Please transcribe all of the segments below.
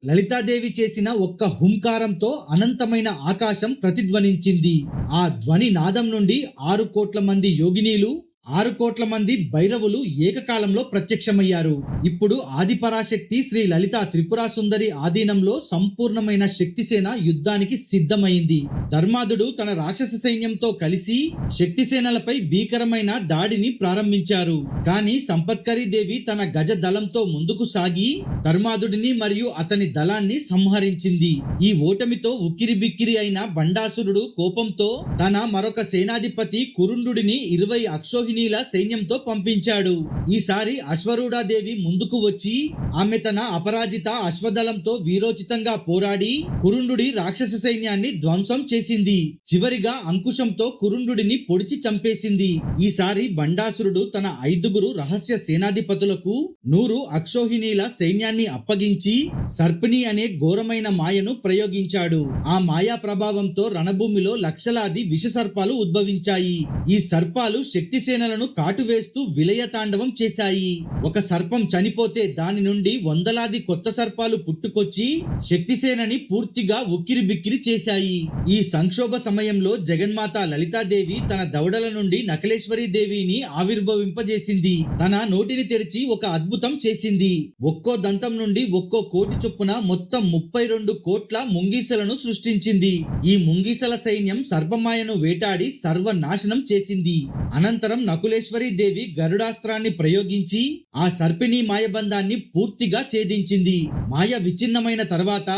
లలితాదేవి చేసిన ఒక్క హుంకారంతో అనంతమైన ఆకాశం ప్రతిధ్వనించింది. ఆ ధ్వని నాదం నుండి 6 కోట్ల మంది యోగినీలు, 6 కోట్ల మంది భైరవులు ఏకకాలంలో ప్రత్యక్షమయ్యారు. ఇప్పుడు ఆదిపరాశక్తి శ్రీ లలితా త్రిపురా సుందరి ఆధీనంలో సంపూర్ణమైన శక్తిసేన యుద్ధానికి సిద్ధమైంది. ధర్మాదుడు తన రాక్షస సైన్యంతో కలిసి శక్తిసేనలపై భీకరమైన దాడిని ప్రారంభించారు. కానీ సంపత్కరీ దేవి తన గజ దళంతో ముందుకు సాగి ధర్మాదుడిని మరియు అతని దళాన్ని సంహరించింది. ఈ ఓటమితో ఉక్కిరిబిక్కిరి అయిన బండాసురుడు కోపంతో తన మరొక సేనాధిపతి కురుండుడిని 20 అక్షోహిణీల సైన్యంతో పంపించాడు. ఈసారి అశ్వరూఢాదేవి ముందుకు వచ్చి ఆమె తన అపరాజిత అశ్వదళంతో వీరోచితంగా పోరాడి కురుండుడి రాక్షస సైన్యాన్ని ధ్వంసం చేసింది. చివరిగా అంకుశంతో కురుండుడిని పొడిచి చంపేసింది. ఈసారి బండాసురుడు తన 5 రహస్య సేనాధిపతులకు 100 అక్షోహిణీల సైన్యాన్ని అప్పగించి సర్పిణి అనే ఘోరమైన మాయను ప్రయోగించాడు. ఆ మాయా ప్రభావంతో రణభూమిలో లక్షలాది విషసర్పాలు ఉద్భవించాయి. ఈ సర్పాలు శక్తిసేనలను కాటువేస్తూ విలయతాండవం చేశాయి. ఒక సర్పం చనిపోతే దాని నుండి వందలాది కొత్త సర్పాలు పుట్టుకొచ్చి శక్తిసేనని పూర్తిగా ఉక్కిరిబిక్కిరి చేశాయి. ఈ సంక్షోభ సమయంలో జగన్మాత లలితాదేవి తన దవడల నుండి నకలేశ్వరి దేవిని ఆవిర్భవింపజేసింది. తన నోటిని తెరిచి ఒక అద్భుతం చేసింది. ఒక్కో దంతం నుండి ఒక్కో కోటి చొప్పున మొత్తం 32 కోట్ల ముంగీసలను సృష్టించింది. ఈ ముంగీసల సైన్యం సర్పమాయను వేటాడి సర్వనాశనం చేసింది. అనంతరం నకులేశ్వరి దేవి గరుడాస్త్రాన్ని ప్రయోగించి ఆ సర్పిణి మాయబంధాన్ని పూర్తిగా ఛేదించింది. మాయ విచ్ఛిన్నమైన తర్వాత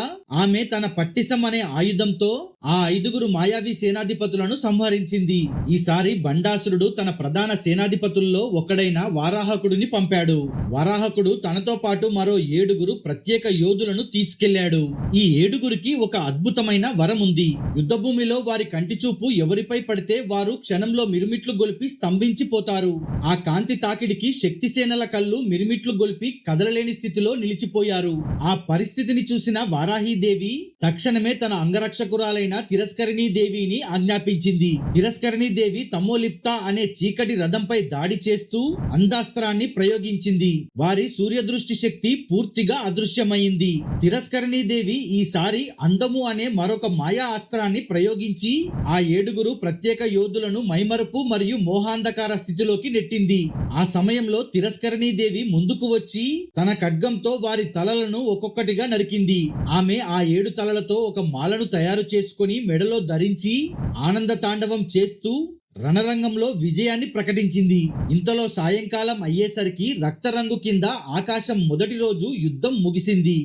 ఆమె తన పట్టిసం అనే ఆయుధంతో ఆ 5 మాయావి సేనాధిపతులను సంహరించింది. ఈసారి బండాసురుడు తన ప్రధాన సేనాధిపతుల్లో ఒకడైన వారాహకుడిని పంపాడు. వారాహకుడు తనతో పాటు మరో 7 ప్రత్యేక యోధులను తీసుకెళ్లాడు. ఈ 7కి ఒక అద్భుతమైన వరం ఉంది. యుద్ధభూమిలో వారి కంటి చూపు ఎవరిపై పడితే వారు క్షణంలో మిరుమిట్లు గొలిపి స్తంభించిపోతారు. ఆ కాంతి తాకిడికి శక్తిసేనల కళ్ళు మిరుమిట్లు గొలిపి కదలలేని స్థితిలో నిలిచిపోయారు. ఆ పరిస్థితిని చూసిన వారాహీదేవి తక్షణమే తన అంగరక్షకురాలైన తిరస్కరిణీ దేవిని ఆజ్ఞాపించింది. తిరస్కరిణీ దేవి తమోలిప్త అనే చీకటి రథంపై దాడి చేస్తూ అందాస్త్రాన్ని ప్రయోగించింది. వారి సూర్యదృష్టి శక్తి పూర్తిగా అదృశ్యమైంది. తిరస్కరిణీ దేవి ఈసారి అందము అనే మరొక మాయా అస్త్రాన్ని ప్రయోగించి ఆ 7 ప్రత్యేక యోధులను మైమరుపు మరియు మోహాంధకార స్థితిలోకి నెట్టింది. ఆ సమయంలో తిరస్కరిణీ దేవి ముందుకు వచ్చి తన ఖడ్గంతో వారి తలలను ఒక్కొక్కటిగా నరికింది. ఆమె ఆ 7 తలలతో ఒక మాలను తయారు చేసుకుని మెడలో ధరించి ఆనంద తాండవం చేస్తూ రణరంగంలో విజయాన్ని ప్రకటించింది. ఇంతలో సాయంకాలం అయ్యేసరికి రక్తరంగు కింద ఆకాశం మొదటి రోజు యుద్ధం ముగిసింది.